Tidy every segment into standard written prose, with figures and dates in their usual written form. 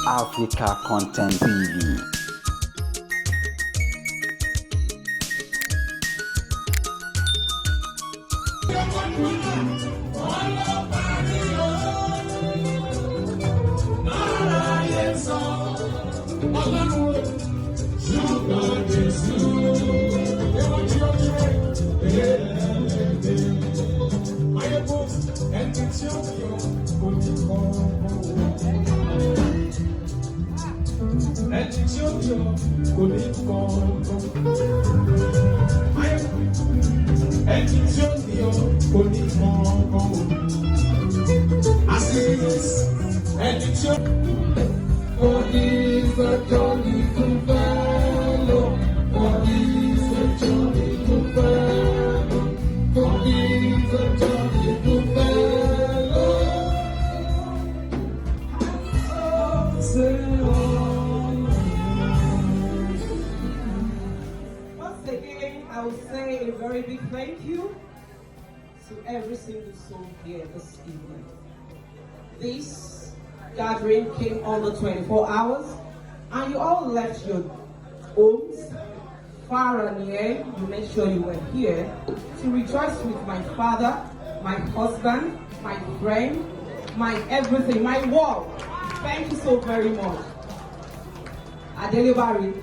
Africa Content TV. Once again, I will say a very big thank you to every single soul here this evening. This gathering came under 24 hours, and you all left your homes, far and near. You made sure you were here to rejoice with my father, my husband, my friend, my everything, my world. Thank you so very much. Adelebari,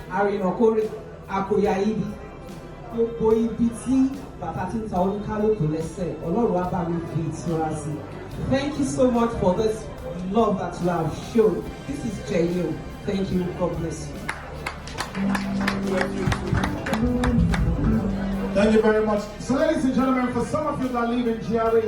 Arinokore, Akoyaidi, gbogbo ibi tí bàbá tí ń ta oníkálùkù lẹ́sẹ̀, Ọlọ́run á bá mi fi ìtura sí. Thank you so much for this love that you have shown. This is genuine. Thank you. God bless you. Thank you very much. So ladies and gentlemen, for some of you that live in GRA,